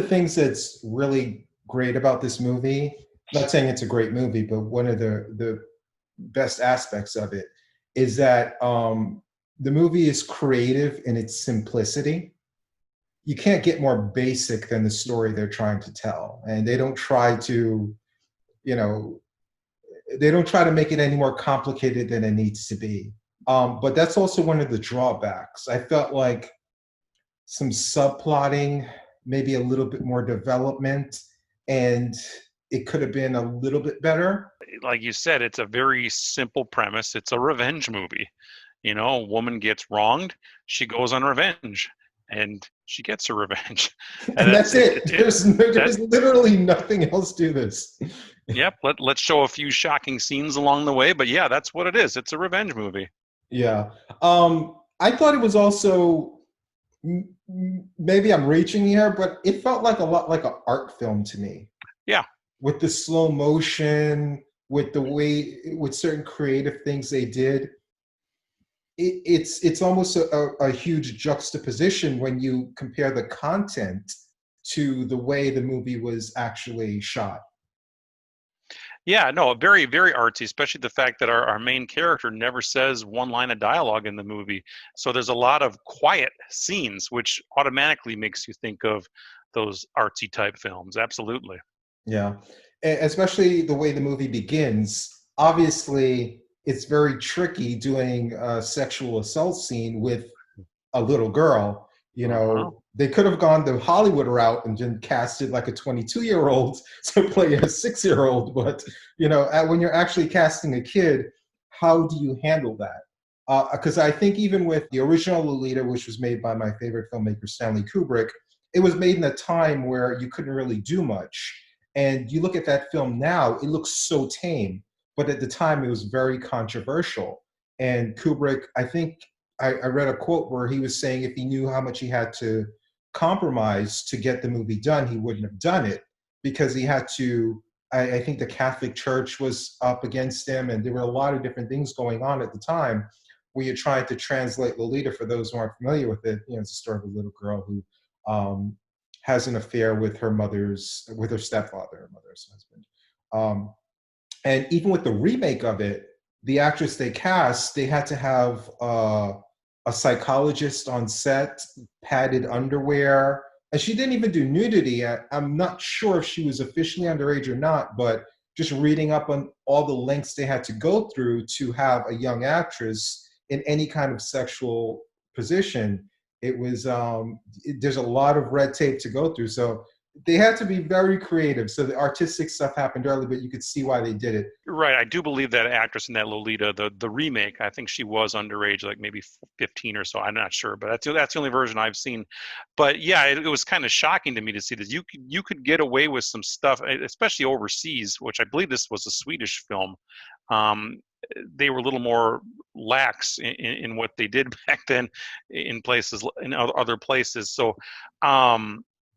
things that's really great about this movie, not saying it's a great movie, but one of the best aspects of it is that the movie is creative in its simplicity. You can't get more basic than the story they're trying to tell. And they don't try to, you know, they don't try to make it any more complicated than it needs to be. But that's also one of the drawbacks. I felt like some subplotting, maybe a little bit more development, and it could have been a little bit better. Like you said, it's a very simple premise. It's a revenge movie. You know, a woman gets wronged, she goes on revenge, and she gets her revenge. And that's it. There's literally nothing else to this. Yep. Let's show a few shocking scenes along the way, but yeah, that's what it is. It's a revenge movie. Yeah. I thought it was also, maybe I'm reaching here, but it felt like a lot like an art film to me. Yeah. With the slow motion, with the way, with certain creative things they did. It's almost a huge juxtaposition when you compare the content to the way the movie was actually shot. Yeah, no, very, very artsy, especially the fact that our main character never says one line of dialogue in the movie. So there's a lot of quiet scenes, which automatically makes you think of those artsy type films. Absolutely. Yeah, especially the way the movie begins. Obviously, it's very tricky doing a sexual assault scene with a little girl. You know, they could have gone the Hollywood route and just casted like a 22-year-old to play a 6-year-old. But, you know, when you're actually casting a kid, how do you handle that? Because I think even with the original Lolita, which was made by my favorite filmmaker, Stanley Kubrick, it was made in a time where you couldn't really do much. And you look at that film now, it looks so tame. But at the time, it was very controversial. And Kubrick, I think I read a quote where he was saying if he knew how much he had to compromise to get the movie done, he wouldn't have done it, because he had to, I think the Catholic Church was up against him, and there were a lot of different things going on at the time where you're trying to translate Lolita. For those who aren't familiar with it, you know, it's a story of a little girl who has an affair with her stepfather, her mother's husband. And even with the remake of it, the actress they cast, they had to have a psychologist on set, padded underwear, and she didn't even do nudity. I'm not sure if she was officially underage or not, but just reading up on all the lengths they had to go through to have a young actress in any kind of sexual position, it was, there's a lot of red tape to go through. So they had to be very creative. So the artistic stuff happened early, but you could see why they did it. Right. I do believe that actress in that Lolita, the remake, I think she was underage, like maybe 15 or so. I'm not sure, but that's the only version I've seen. But yeah, it was kind of shocking to me to see that you could get away with some stuff, especially overseas, which I believe this was a Swedish film. They were a little more lax in what they did back then in other places. So,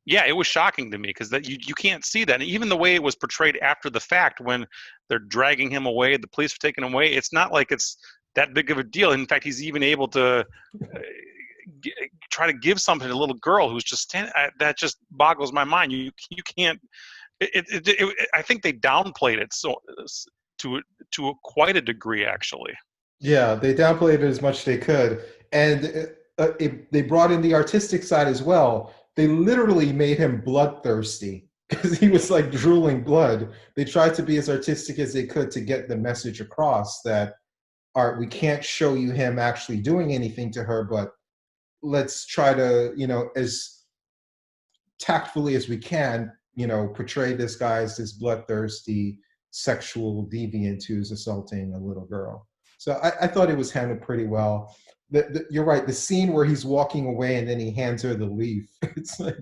yeah, it was shocking to me because that you can't see that. And even the way it was portrayed after the fact, when they're dragging him away, the police are taking him away, it's not like it's that big of a deal. In fact, he's even able to try to give something to a little girl who's just standing. That just boggles my mind. You can't. I think they downplayed it to quite a degree, actually. Yeah, they downplayed it as much as they could, and they brought in the artistic side as well. They literally made him bloodthirsty because he was like drooling blood. They tried to be as artistic as they could to get the message across that, all right, we can't show you him actually doing anything to her, but let's try to, you know, as tactfully as we can, you know, portray this guy as this bloodthirsty sexual deviant who's assaulting a little girl. So I thought it was handled pretty well. You're right. The scene where he's walking away and then he hands her the leaf. It's like,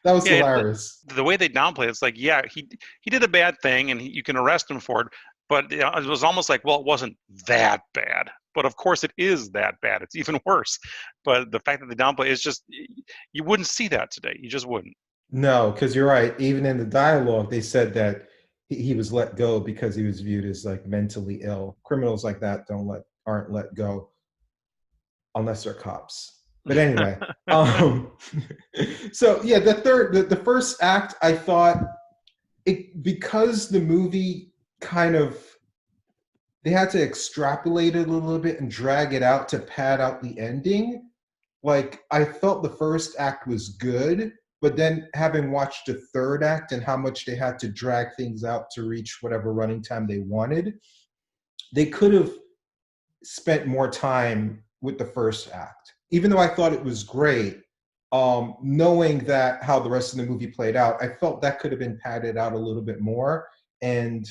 that was hilarious. The way they downplay it's like, yeah, he did a bad thing and you can arrest him for it. But it was almost like, well, it wasn't that bad. But of course it is that bad. It's even worse. But the fact that they downplay is just, you wouldn't see that today. You just wouldn't. No, because you're right. Even in the dialogue, they said that he was let go because he was viewed as like mentally ill. Criminals like that aren't let go unless they're cops. But anyway, um, so yeah, the first act, I thought it because the movie kind of they had to extrapolate it a little bit and drag it out to pad out the ending. Like I felt the first act was good, but then having watched the third act and how much they had to drag things out to reach whatever running time they wanted, they could have spent more time with the first act. Even though I thought it was great, knowing that how the rest of the movie played out, I felt that could have been padded out a little bit more. And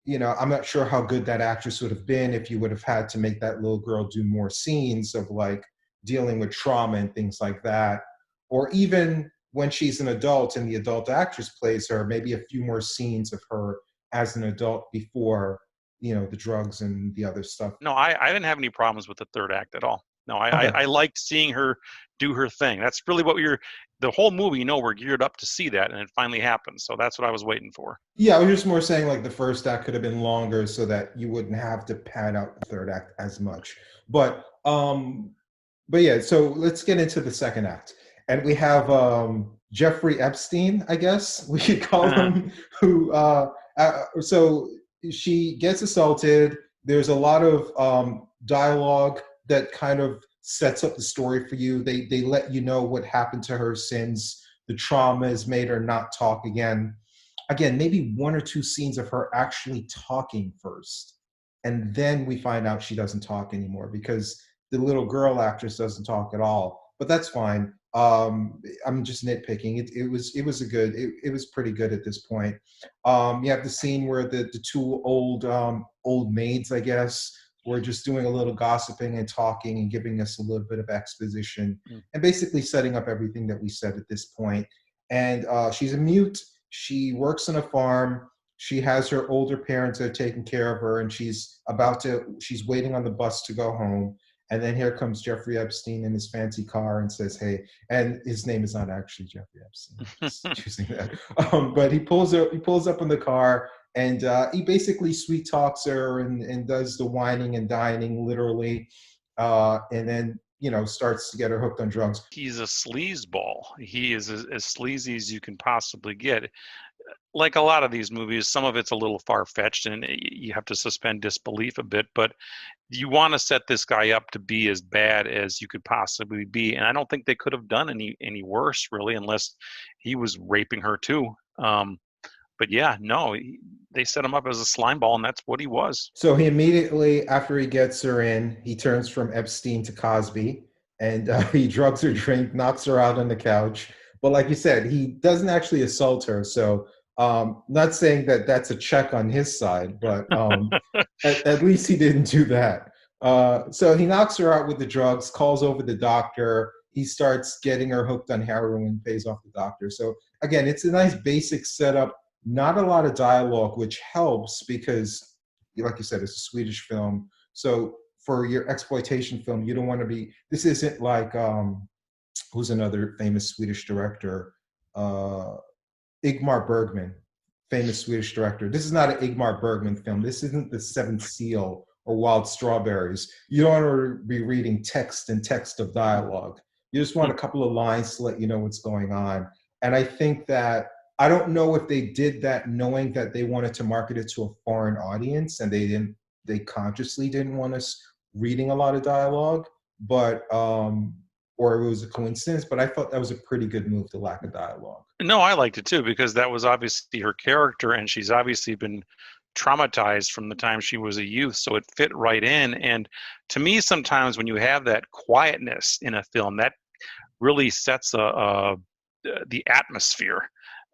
I'm not sure how good that actress would have been if you would have had to make that little girl do more scenes of like dealing with trauma and things like that. Or even when she's an adult and the adult actress plays her, maybe a few more scenes of her as an adult before, the drugs and the other stuff. No, I didn't have any problems with the third act at all. No, Okay. I liked seeing her do her thing. That's really what the whole movie, we're geared up to see that, and it finally happened. So that's what I was waiting for. Yeah, I was just more saying like the first act could have been longer so that you wouldn't have to pad out the third act as much. But yeah, so let's get into the second act. And we have Jeffrey Epstein, I guess we could call him, who so she gets assaulted. There's a lot of dialogue that kind of sets up the story for you. They let you know what happened to her since the trauma has made her not talk again. Again, maybe one or two scenes of her actually talking first. And then we find out she doesn't talk anymore because the little girl actress doesn't talk at all. But that's fine. I'm just nitpicking. It was pretty good at this point. You have the scene where the two old maids, I guess, were just doing a little gossiping and talking and giving us a little bit of exposition and basically setting up everything that we said at this point. And she's a mute. She works on a farm. She has her older parents that are taking care of her, and she's waiting on the bus to go home. And then here comes Jeffrey Epstein in his fancy car and says, "Hey," and his name is not actually Jeffrey Epstein. Just choosing that. But he pulls up in the car and he basically sweet talks her and does the whining and dining literally, and then starts to get her hooked on drugs. He's a sleazeball. He is as sleazy as you can possibly get. Like a lot of these movies, some of it's a little far-fetched and you have to suspend disbelief a bit, but you want to set this guy up to be as bad as you could possibly be. And I don't think they could have done any worse, really, unless he was raping her too. But yeah, no, they set him up as a slime ball, and that's what he was. So he immediately, after he gets her in, he turns from Epstein to Cosby, and he drugs her drink, knocks her out on the couch. But like you said, he doesn't actually assault her. So not saying that that's a check on his side, but at least he didn't do that. So he knocks her out with the drugs, calls over the doctor. He starts getting her hooked on heroin, pays off the doctor. So again, it's a nice basic setup. Not a lot of dialogue, which helps because, like you said, it's a Swedish film. So for your exploitation film, you don't want to be. This isn't like who's another famous Swedish director? Ingmar Bergman, famous Swedish director. This is not an Ingmar Bergman film. This isn't The Seventh Seal or Wild Strawberries. You don't want to be reading text and text of dialogue. You just want a couple of lines to let you know what's going on. And I think that I don't know if they did that knowing that they wanted to market it to a foreign audience and they consciously didn't want us reading a lot of dialogue, but or it was a coincidence, but I thought that was a pretty good move, the lack of dialogue. No, I liked it too, because that was obviously her character, and she's obviously been traumatized from the time she was a youth, so it fit right in. And to me, sometimes when you have that quietness in a film, that really sets the atmosphere.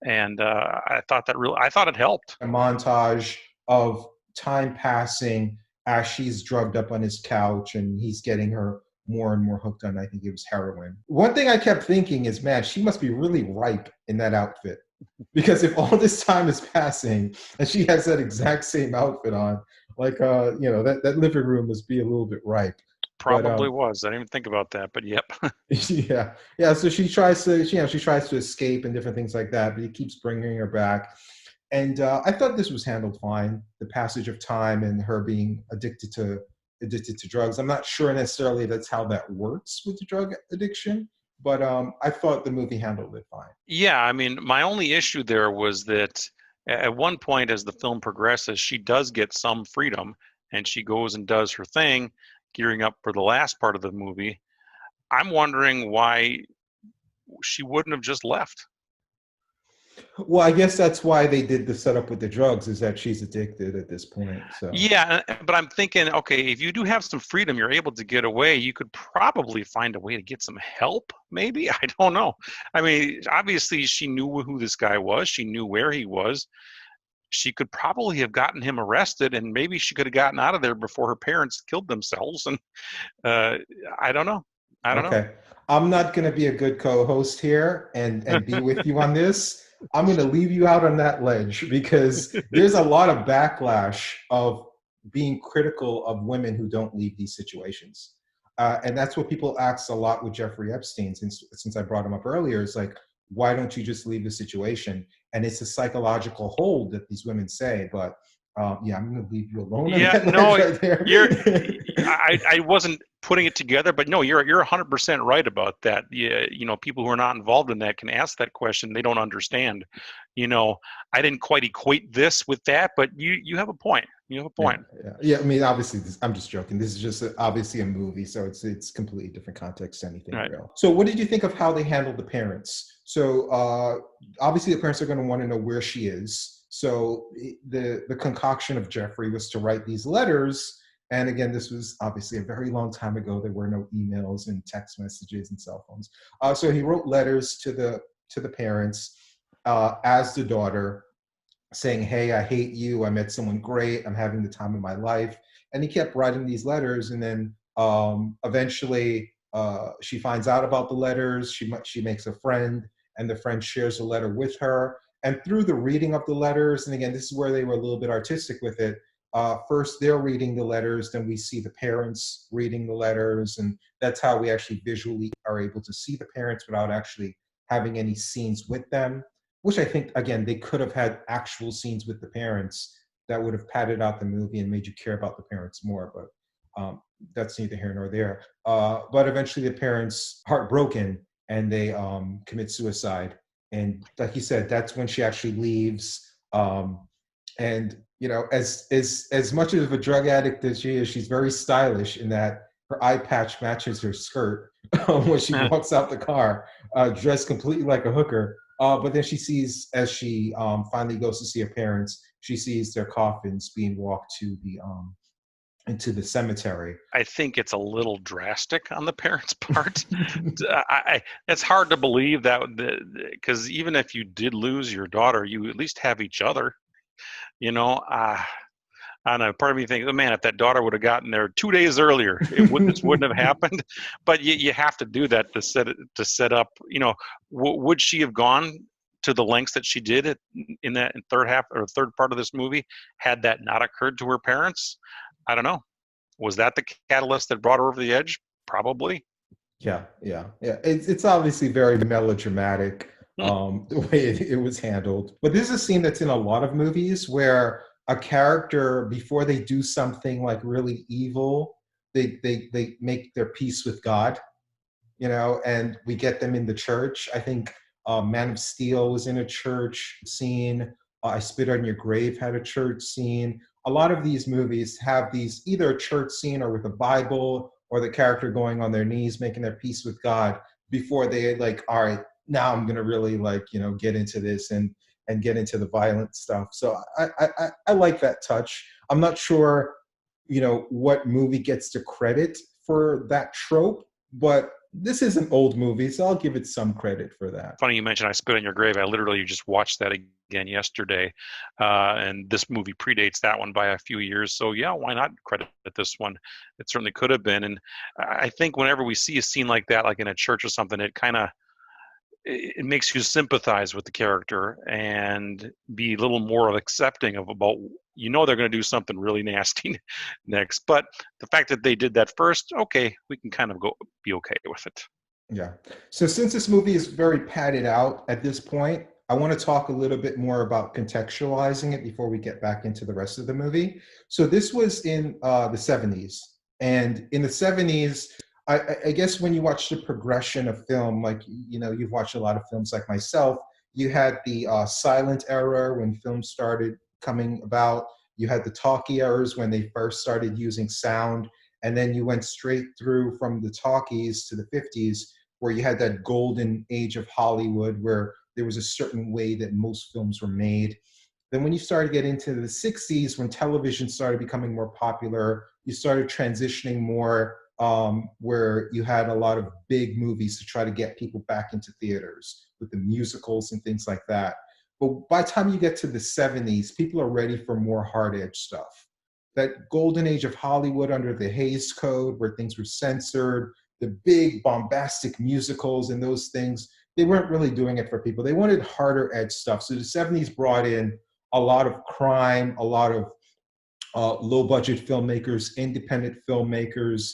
And I thought it helped. A montage of time passing as she's drugged up on his couch and he's getting her more and more hooked on, I think it was heroin. One thing I kept thinking is, man, she must be really ripe in that outfit. Because if all this time is passing and she has that exact same outfit on, like, that living room must be a little bit ripe. Probably was. I didn't even think about that, but yep. Yeah. So she tries to escape and different things like that, but he keeps bringing her back. And I thought this was handled fine. The passage of time and her being addicted to addicted to drugs. I'm not sure necessarily that's how that works with the drug addiction, but I thought the movie handled it fine. Yeah, I mean, my only issue there was that at one point, as the film progresses, she does get some freedom and she goes and does her thing, gearing up for the last part of the movie. I'm wondering why she wouldn't have just left. Well, I guess that's why they did the setup with the drugs, is that she's addicted at this point. So Yeah, but I'm thinking, okay, if you do have some freedom, you're able to get away, you could probably find a way to get some help, maybe. I don't know. I mean, obviously, she knew who this guy was, she knew where he was. She could probably have gotten him arrested, and maybe she could have gotten out of there before her parents killed themselves. And uh, I don't know. I don't know. okay, I'm not going to be a good co-host here and be with you on this. I'm going to leave you out on that ledge because there's a lot of backlash of being critical of women who don't leave these situations. And that's what people ask a lot with Jeffrey Epstein, since I brought him up earlier. It's like, why don't you just leave the situation? And it's a psychological hold that these women say. But yeah, I'm going to leave you alone on Yeah, that no, ledge right there. I wasn't putting it together, but no, you're 100% right about that. Yeah, people who are not involved in that can ask that question. They don't understand. I didn't quite equate this with that, but you have a point. You have a Yeah, point. yeah. I mean, obviously, I'm just joking. This is just obviously a movie, so it's completely different context to anything Right. real. So, what did you think of how they handled the parents? So, obviously, the parents are going to want to know where she is. So, the concoction of Jeffrey was to write these letters. And again, this was obviously a very long time ago. There were no emails and text messages and cell phones. So he wrote letters to the parents as the daughter, saying, hey, I hate you. I met someone great. I'm having the time of my life. And he kept writing these letters. And then eventually she finds out about the letters. She makes a friend, and the friend shares a letter with her. And through the reading of the letters, and again, this is where they were a little bit artistic with it. First, they're reading the letters, then we see the parents reading the letters. And that's how we actually visually are able to see the parents without actually having any scenes with them, which I think, again, they could have had actual scenes with the parents that would have padded out the movie and made you care about the parents more. But that's neither here nor there. But eventually the parents, heartbroken, and they commit suicide. And like you said, that's when she actually leaves. And as much of a drug addict as she is, she's very stylish in that her eye patch matches her skirt when she walks out the car, dressed completely like a hooker. But then she sees, as she finally goes to see her parents, she sees their coffins being walked to into the cemetery. I think it's a little drastic on the parents' part. It's hard to believe that, because even if you did lose your daughter, you at least have each other. I don't know. Part of me thinks, oh man, if that daughter would have gotten there 2 days earlier, this wouldn't have happened. But you have to do that to set up. Would she have gone to the lengths that she did in that third half or third part of this movie had that not occurred to her parents? I don't know. Was that the catalyst that brought her over the edge? Probably. Yeah. It's obviously very melodramatic, the way it was handled. But this is a scene that's in a lot of movies where a character, before they do something like really evil, they make their peace with God, and we get them in the church. I think Man of Steel was in a church scene. I Spit on Your Grave had a church scene. A lot of these movies have these, either a church scene or with a Bible, or the character going on their knees, making their peace with God before they like, all right, now I'm gonna really get into this and get into the violent stuff. So I like that touch. I'm not sure, what movie gets the credit for that trope, but this is an old movie, so I'll give it some credit for that. Funny you mentioned I Spit on Your Grave. I literally just watched that again yesterday. And this movie predates that one by a few years. So yeah, why not credit this one? It certainly could have been. And I think whenever we see a scene like that, like in a church or something, it makes you sympathize with the character and be a little more accepting of about, they're going to do something really nasty next. But the fact that they did that first, okay, we can kind of be okay with it. Yeah. So since this movie is very padded out at this point, I want to talk a little bit more about contextualizing it before we get back into the rest of the movie. So this was in the 70s. And in the 70s, I guess when you watch the progression of film, like, you've watched a lot of films like myself, you had the silent era when films started coming about. You had the talkie eras when they first started using sound. And then you went straight through from the talkies to the 50s, where you had that golden age of Hollywood, where there was a certain way that most films were made. Then when you started getting into the 60s, when television started becoming more popular, you started transitioning more, where you had a lot of big movies to try to get people back into theaters with the musicals and things like that. But by the time you get to the 70s, people are ready for more hard edge stuff. That golden age of Hollywood under the Hays Code, where things were censored, the big bombastic musicals and those things, they weren't really doing it for people. They wanted harder edge stuff. So the 70s brought in a lot of crime, a lot of low budget filmmakers, independent filmmakers,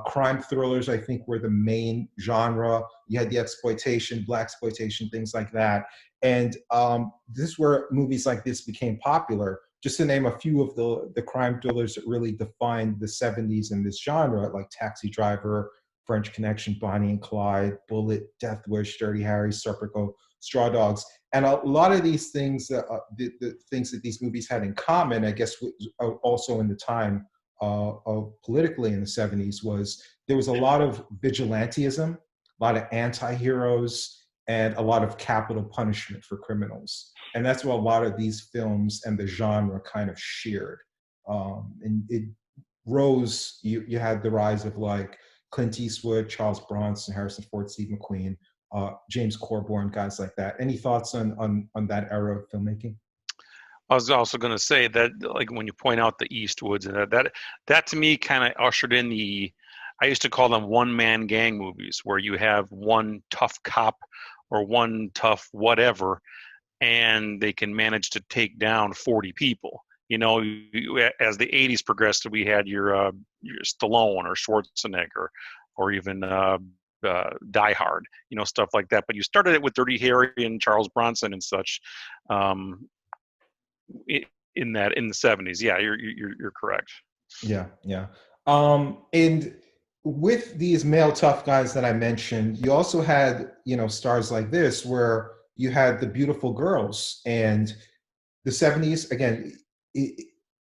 crime thrillers, I think, were the main genre. You had the exploitation, black exploitation, things like that. And this is where movies like this became popular. Just to name a few of the crime thrillers that really defined the 70s in this genre, like Taxi Driver, French Connection, Bonnie and Clyde, Bullet, Death Wish, Dirty Harry, Serpico, Straw Dogs. And a lot of these things, the things that these movies had in common, I guess, also in the time of politically in the 70s, was there was a lot of vigilantism, a lot of anti-heroes, and a lot of capital punishment for criminals. And that's what a lot of these films and the genre kind of sheared. And it rose, you had the rise of like Clint Eastwood, Charles Bronson, Harrison Ford, Steve McQueen, James Corborn, guys like that. Any thoughts on that era of filmmaking? I was also going to say that, like when you point out the Eastwoods and that to me kind of ushered in the, I used to call them one-man gang movies, where you have one tough cop or one tough whatever, and they can manage to take down 40 people. As the 80s progressed, we had your Stallone or Schwarzenegger, or even Die Hard, stuff like that. But you started it with Dirty Harry and Charles Bronson and such. Um, in the 70s, yeah, you're correct. Yeah, yeah. And with these male tough guys that I mentioned, you also had, stars like this, where you had the beautiful girls. And the 70s, again,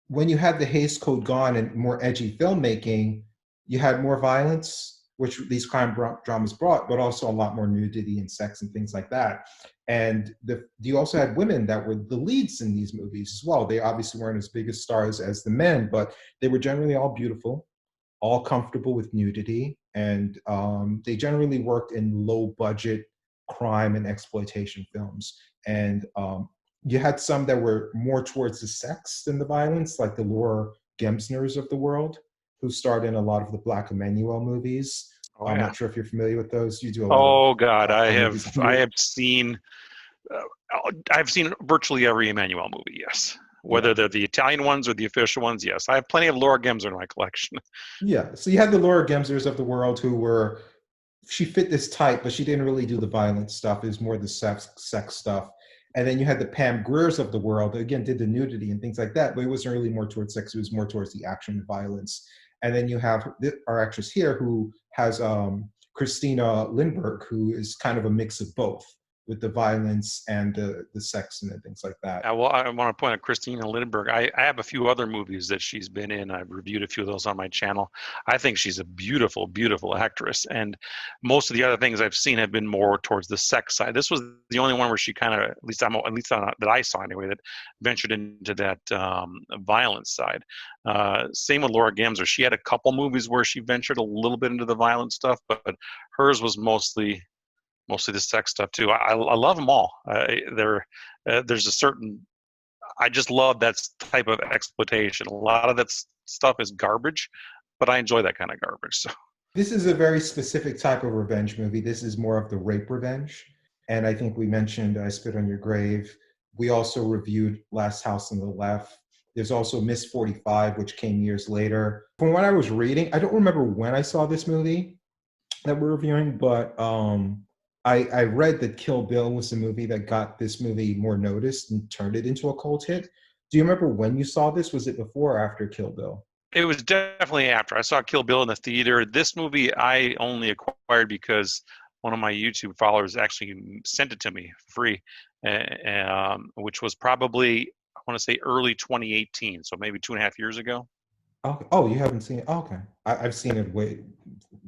when you had the Hays Code gone and more edgy filmmaking, you had more violence, which these crime dramas brought, but also a lot more nudity and sex and things like that. And you also had women that were the leads in these movies as well. They obviously weren't as big as stars as the men, but they were generally all beautiful, all comfortable with nudity, and they generally worked in low budget crime and exploitation films. And you had some that were more towards the sex than the violence, like the Laura Gemsners of the world, who starred in a lot of the Black Emmanuel movies. Oh I'm yeah. not sure if you're familiar with those. You do a lot of Oh God, I have movies on I you. have seen I've seen virtually every Emmanuel movie. Yes, Yeah. whether they're the Italian ones or the official ones. Yes, I have plenty of Laura Gemser in my collection. Yeah. So you had the Laura Gemsers of the world who were, she fit this type, but she didn't really do the violent stuff. It was more the sex stuff. And then you had the Pam Griers of the world, that again, did the nudity and things like that, but it wasn't really more towards sex. It was more towards the action and violence. And then you have our actress here who has Christina Lindbergh, who is kind of a mix of both, with the violence and the sex and things like that. Well, I want to point out Christina Lindbergh. I have a few other movies that she's been in. I've reviewed a few of those on my channel. I think she's a beautiful, beautiful actress. And most of the other things I've seen have been more towards the sex side. This was the only one where she kind of, that I saw anyway, that ventured into that violence side. Same with Laura Gemser. She had a couple movies where she ventured a little bit into the violent stuff, but hers was mostly the sex stuff too. I love them all. There's a certain, I just love that type of exploitation. A lot of that stuff is garbage, but I enjoy that kind of garbage. So This is a very specific type of revenge movie. This is more of the rape revenge. And I think we mentioned I Spit on Your Grave. We also reviewed Last House on the Left. There's also Miss 45, which came years later. From what I was reading, I don't remember when I saw this movie that we're reviewing, but I read that Kill Bill was the movie that got this movie more noticed and turned it into a cult hit. Do you remember when you saw this? Was it before or after Kill Bill? It was definitely after. I saw Kill Bill in the theater. This movie I only acquired because one of my YouTube followers actually sent it to me for free, which was probably, I want to say, early 2018, so maybe 2.5 years ago. Okay. Oh, you haven't seen it? Oh, okay. I've seen it way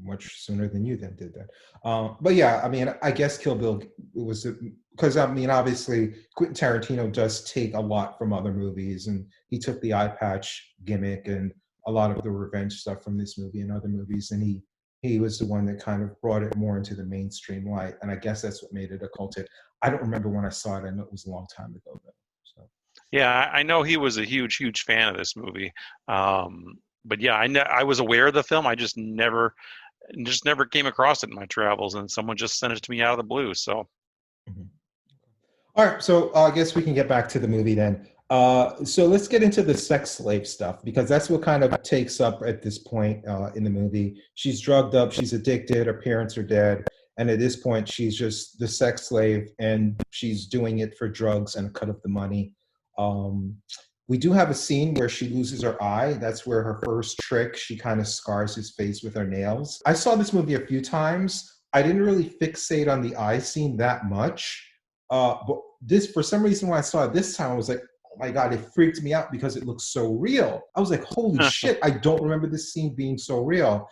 much sooner than you then did that. But yeah, I mean, I guess Kill Bill was because I mean, obviously Quentin Tarantino does take a lot from other movies, and he took the eye patch gimmick and a lot of the revenge stuff from this movie and other movies, and he was the one that kind of brought it more into the mainstream light, and I guess that's what made it a cult hit. I don't remember when I saw it. I know it was a long time ago though. So. Yeah, I know he was a huge, huge fan of this movie. But yeah, I was aware of the film. I just never came across it in my travels, and someone just sent it to me out of the blue. So Mhm. All right, so I guess we can get back to the movie then. So let's get into the sex slave stuff because that's what kind of takes up at this point in the movie. She's drugged up, she's addicted, her parents are dead, and at this point, she's just the sex slave, and she's doing it for drugs and a cut of the money. Um, we do have a scene where she loses her eye. That's where her first trick. She kind of scars his face with her nails. I saw this movie a few times. I didn't really fixate on the eye scene that much. But this, for some reason, when I saw it this time, I was like, oh my God, it freaked me out because it looks so real. I was like, holy shit, I don't remember this scene being so real.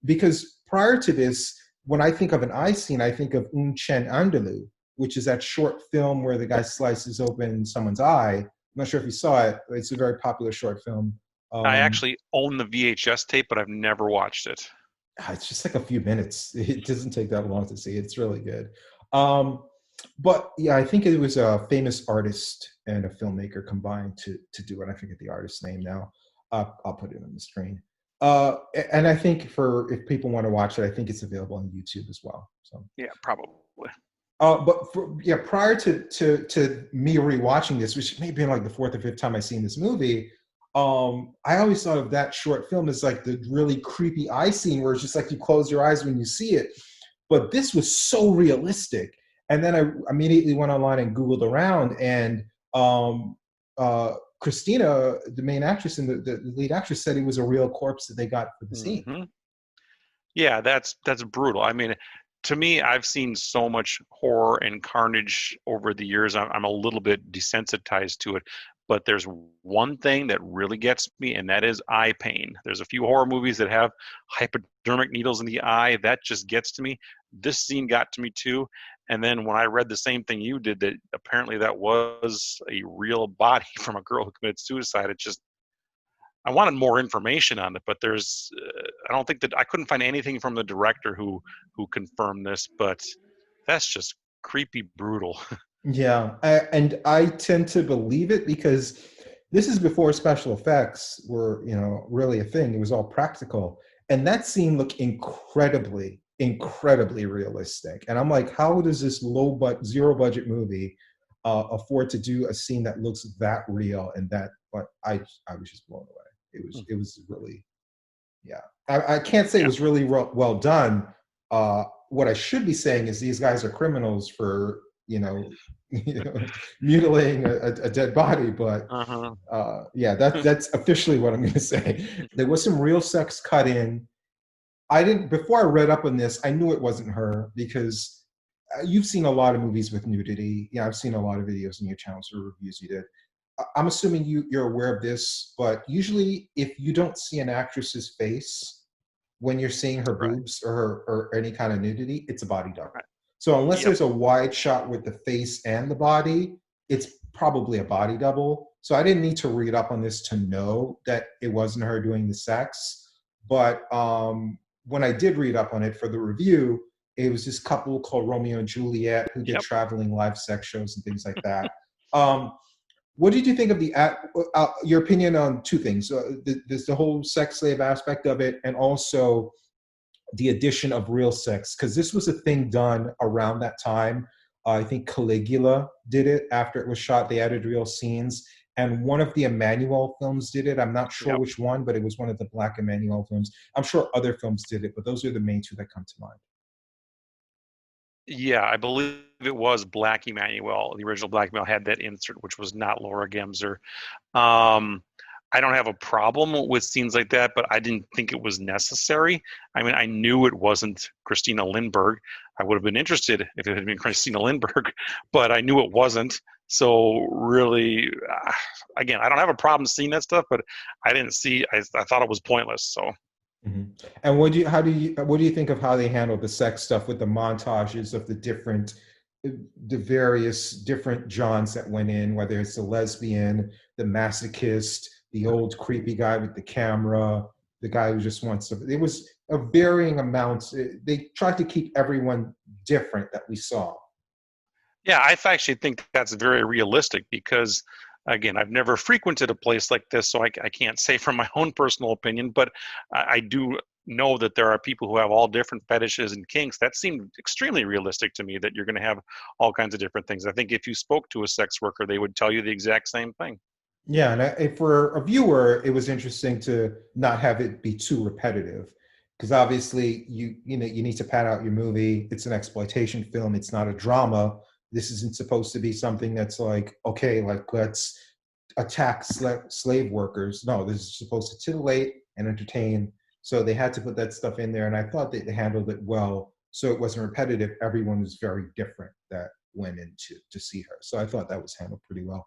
Because prior to this, when I think of an eye scene, I think of Un Chen Andalou, which is that short film where the guy slices open someone's eye. I'm not sure if you saw it. It's a very popular short film. I Um, actually own the VHS tape, but I've never watched it. it's just like a few minutes. It doesn't take that long to see. It's really good. Um, but yeah, I think it was a famous artist and a filmmaker combined to do it. I forget the artist's name now. I'll put it on the screen. And I think for if people want to watch it, I think it's available on YouTube as well. So, Yeah, probably. but yeah, prior to me rewatching this, which may have been like the fourth or fifth time I seen this movie, I always thought of that short film as like the really creepy eye scene where it's just like you close your eyes when you see it. But this was so realistic. And then I immediately went online and Googled around, and um, Christina, the main actress and the lead actress, said it was a real corpse that they got for the scene. Hmm. Yeah, that's brutal. I mean, to me, I've seen so much horror and carnage over the years. I'm a little bit desensitized to it, but there's one thing that really gets me, and that is eye pain. There's a few horror movies that have hypodermic needles in the eye. That just gets to me. This scene got to me too. And then when I read the same thing you did, that apparently that was a real body from a girl who committed suicide, it just I wanted more information on it, but I don't think that I couldn't find anything from the director who confirmed this, but that's just creepy brutal. Yeah, and I tend to believe it because this is before special effects were, really a thing. It was all practical, and that scene looked incredibly, incredibly realistic. And I'm like, how does this zero budget movie afford to do a scene that looks that real and that? But I was just blown away. It was really, yeah. I can't say it Yeah. was really well done. What I should be saying is these guys are criminals for you know mutilating a dead body. But Uh-huh. yeah, that's officially what I'm going to say. There was some real sex cut in. I didn't before I read up on this. I knew it wasn't her because you've seen a lot of movies with nudity. Yeah, I've seen a lot of videos on your channels or reviews you did. I'm assuming you're aware of this, but usually if you don't see an actress's face when you're seeing her Right. boobs or any kind of nudity, it's a body double. Right. So unless Yep. there's a wide shot with the face and the body, it's probably a body double. So I didn't need to read up on this to know that it wasn't her doing the sex. But when I did read up on it for the review, it was this couple called Romeo and Juliet who did Yep. traveling live sex shows and things like that. Um, what did you think of your opinion on two things? There's the whole sex slave aspect of it, and also the addition of real sex, because this was a thing done around that time. I think Caligula did it after it was shot. They added real scenes, and one of the Emmanuel films did it. I'm not sure Yep. which one, but it was one of the Black Emmanuel films. I'm sure other films did it, but those are the main two that come to mind. Yeah, I believe it was Black Emmanuel. The original Black Emmanuel had that insert, which was not Laura Gemser. Um, I don't have a problem with scenes like that, but I didn't think it was necessary. I mean, I knew it wasn't Christina Lindbergh. I would have been interested if it had been Christina Lindbergh, but I knew it wasn't. So really, again, I don't have a problem seeing that stuff, but I didn't see. I thought it was pointless. So. Mhm. And what do you think of how they handle the sex stuff with the montages of the various different Johns that went in, whether it's the lesbian, the masochist, the old creepy guy with the camera, the guy who just wants to. It was a varying amounts. They tried to keep everyone different that we saw. Yeah, actually think that's very realistic because, again, I've never frequented a place like this, so I can't say from my own personal opinion, but I do know that there are people who have all different fetishes and kinks. That seemed extremely realistic to me that you're going to have all kinds of different things. I think if you spoke to a sex worker, they would tell you the exact same thing. Yeah, and for a viewer, it was interesting to not have it be too repetitive, because obviously you need to pad out your movie. It's an exploitation film. It's not a drama. This isn't supposed to be something that's like, okay, like let's attack slave workers. No, this is supposed to titillate and entertain. So they had to put that stuff in there, and I thought they handled it well. So it wasn't repetitive. Everyone was very different that went in to see her. So I thought that was handled pretty well.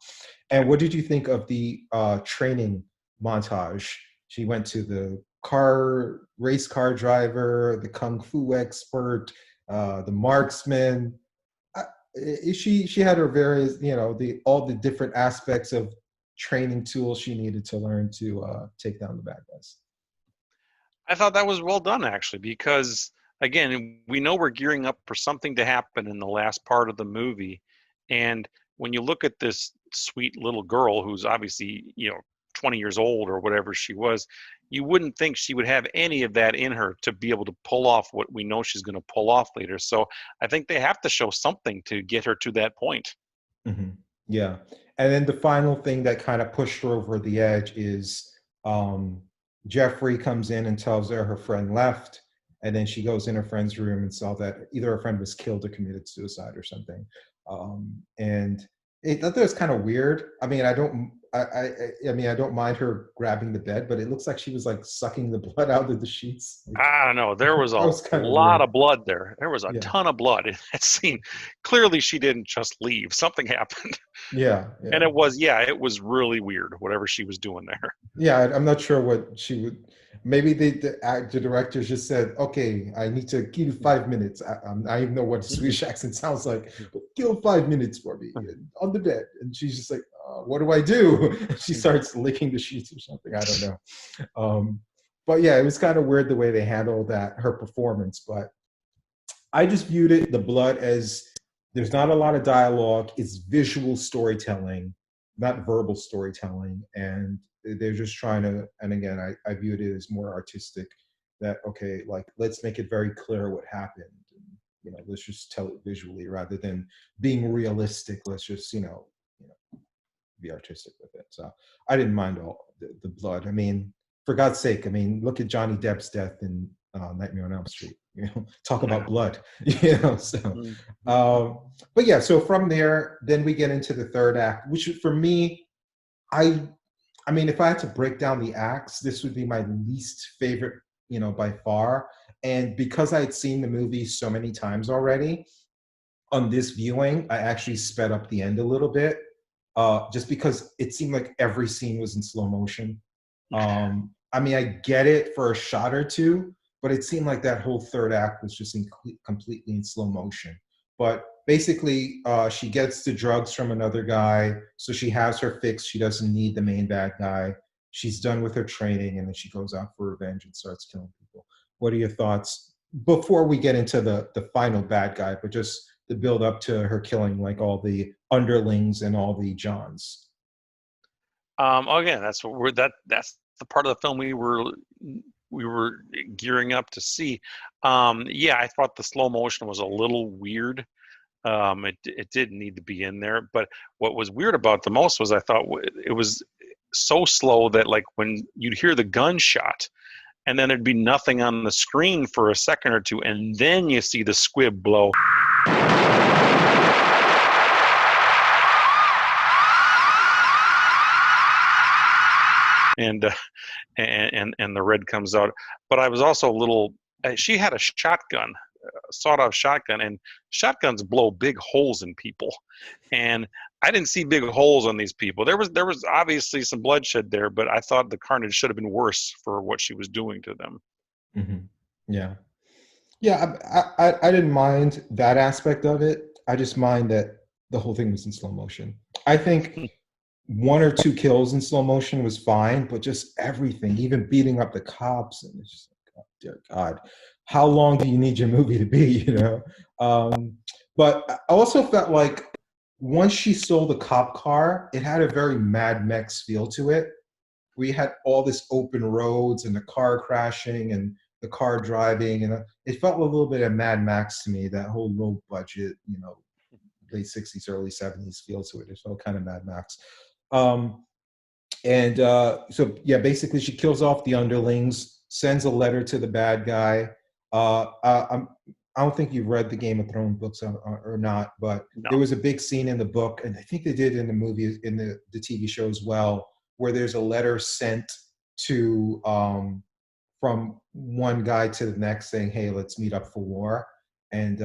And what did you think of the training montage? She went to the race car driver, the kung fu expert, the marksman. Uh, she had her various, all the different aspects of training tools she needed to learn to take down the bad guys. I thought that was well done, actually, because again, we know we're gearing up for something to happen in the last part of the movie. And when you look at this sweet little girl who's obviously, 20 years old or whatever she was, you wouldn't think she would have any of that in her to be able to pull off what we know she's going to pull off later. So I think they have to show something to get her to that point. Hmm. Yeah. And then the final thing that kind of pushed her over the edge is um, Jeffrey comes in and tells her friend left. And then she goes in her friend's room and saw that either her friend was killed or committed suicide or something. And I thought that was kind of weird. I mean, I don't mind her grabbing the bed, but it looks like she was like sucking the blood out of the sheets. Like, I don't know. There was that a was kind of lot weird. of blood there. There was a Yeah. ton of blood in that scene. Clearly, she didn't just leave. Something happened. Yeah. And Yeah. it was really weird, whatever she was doing there. Yeah, I'm not sure what she would. Maybe the director just said, "Okay, I need to give you 5 minutes." I even know what a Swedish accent sounds like. But kill 5 minutes for me on the bed, and she's just like, "What do I do?" She starts licking the sheets or something. I don't know. But yeah, it was kind of weird the way they handled her performance. But I just viewed the blood as there's not a lot of dialogue. It's visual storytelling, not verbal storytelling, and they're just trying to. And again, I viewed it as more artistic. That okay, like let's make it very clear what happened. And, let's just tell it visually rather than being realistic. Let's just be artistic with it. So I didn't mind all the blood. I mean, for God's sake, I mean, look at Johnny Depp's death in Nightmare on Elm Street. Talk about blood. So, but yeah. So from there, then we get into the third act, which for me, I mean, if I had to break down the acts, this would be my least favorite, by far. And because I had seen the movie so many times already, on this viewing, I actually sped up the end a little bit, just because it seemed like every scene was in slow motion. I mean, I get it for a shot or two, but it seemed like that whole third act was just completely in slow motion. But basically, she gets the drugs from another guy, so she has her fix. She doesn't need the main bad guy. She's done with her training, and then she goes out for revenge and starts killing people. What are your thoughts before we get into the final bad guy, but just the build up to her killing like all the underlings and all the Johns? Again, that's the part of the film we were gearing up to see. Yeah, I thought the slow motion was a little weird. It did need to be in there, but what was weird about the most was I thought it was so slow that like when you'd hear the gunshot and then there'd be nothing on the screen for a second or two, and then you see the squib blow. and and the red comes out. But I was also a little. She had a shotgun, a sawed-off shotgun, and shotguns blow big holes in people, and I didn't see big holes on these people. There was obviously some bloodshed there, but I thought the carnage should have been worse for what she was doing to them. Hmm. Yeah. Yeah, I didn't mind that aspect of it. I just mind that the whole thing was in slow motion. I think one or two kills in slow motion was fine, but just everything, even beating up the cops, and it's just like, oh, dear God, how long do you need your movie to be? But I also felt like once she stole the cop car, it had a very Mad Max feel to it. We had all this open roads and the car crashing and the car driving, and it felt a little bit of Mad Max to me. That whole low budget, late '60s, early '70s feel to it. It felt kind of Mad Max. Um, and so, yeah, basically, she kills off the underlings, sends a letter to the bad guy. I don't think you've read the Game of Thrones books or not, but No. there was a big scene in the book, and I think they did in the movie, in the TV show as well, where there's a letter sent to from one guy to the next saying, "Hey, let's meet up for war." And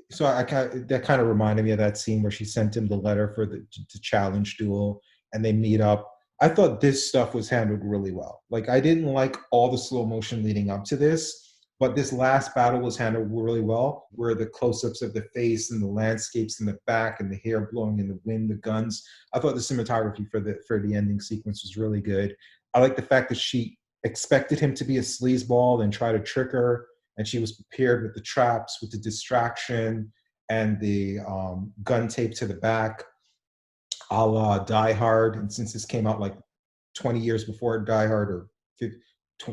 so that kind of reminded me of that scene where she sent him the letter for the challenge duel, and they meet up. I thought this stuff was handled really well. Like, I didn't like all the slow motion leading up to this, but this last battle was handled really well, where the close-ups of the face and the landscapes in the back and the hair blowing in the wind, the guns. I thought the cinematography for the ending sequence was really good. I like the fact that she expected him to be a sleazeball and try to trick her, and she was prepared with the traps, with the distraction, and the gun tape to the back, a la Die Hard. And since this came out like 20 years before Die Hard, or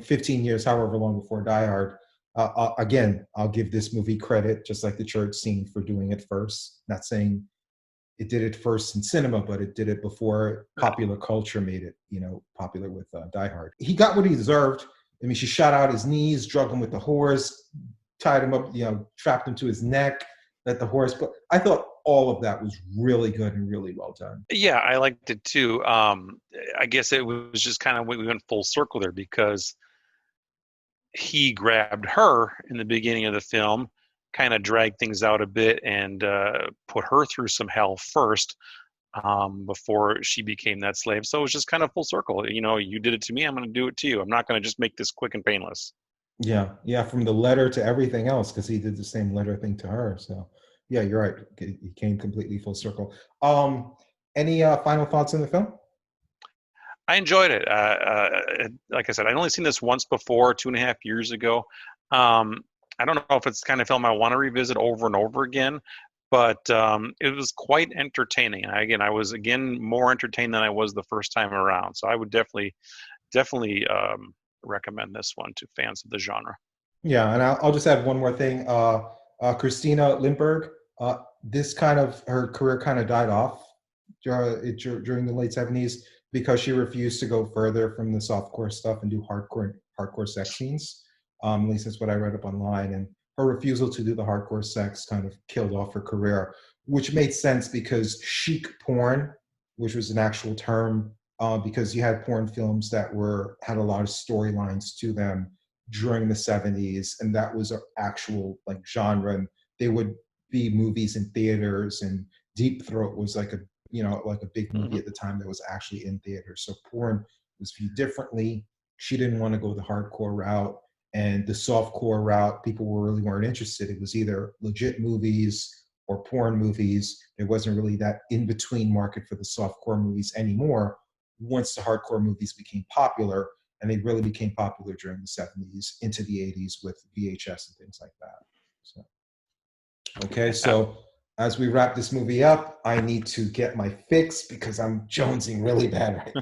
15 years, however long before Die Hard, again, I'll give this movie credit, just like the church scene, for doing it first. Not saying it did it first in cinema, but it did it before popular culture made it, popular with Die Hard. He got what he deserved. I mean, she shot out his knees, drug him with the horse, tied him up, trapped him to his neck, let the horse. But I thought all of that was really good and really well done. Yeah, I liked it too. I guess it was just kind of we went full circle there, because he grabbed her in the beginning of the film, kind of dragged things out a bit, and put her through some hell first, before she became that slave. So it was just kind of full circle. You did it to me, I'm going to do it to you. I'm not going to just make this quick and painless. Yeah, from the letter to everything else, because he did the same letter thing to her. So, yeah, you're right. He came completely full circle. Any final thoughts on the film? I enjoyed it. Like I said, I'd only seen this once before, 2.5 years ago. I don't know if it's the kind of film I want to revisit over and over again, but it was quite entertaining. I was more entertained than I was the first time around. So I would definitely recommend this one to fans of the genre. Yeah, and I'll just add one more thing. Christina Lindbergh, her career kind of died off during the late '70s, because she refused to go further from the softcore stuff and do hardcore sex scenes. At least that's what I read up online. And her refusal to do the hardcore sex kind of killed off her career, which made sense because chic porn, which was an actual term, because you had porn films that had a lot of storylines to them during the '70s, and that was an actual like genre. And they would be movies in theaters, and Deep Throat was like a big movie at the time that was actually in theaters. So porn was viewed differently. She didn't want to go the hardcore route, and the softcore route, people really weren't interested. It was either legit movies or porn movies. There wasn't really that in-between market for the softcore movies anymore once the hardcore movies became popular, and they really became popular during the '70s into the '80s with VHS and things like that. So, okay, so as we wrap this movie up, I need to get my fix because I'm jonesing really bad right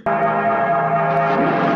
now.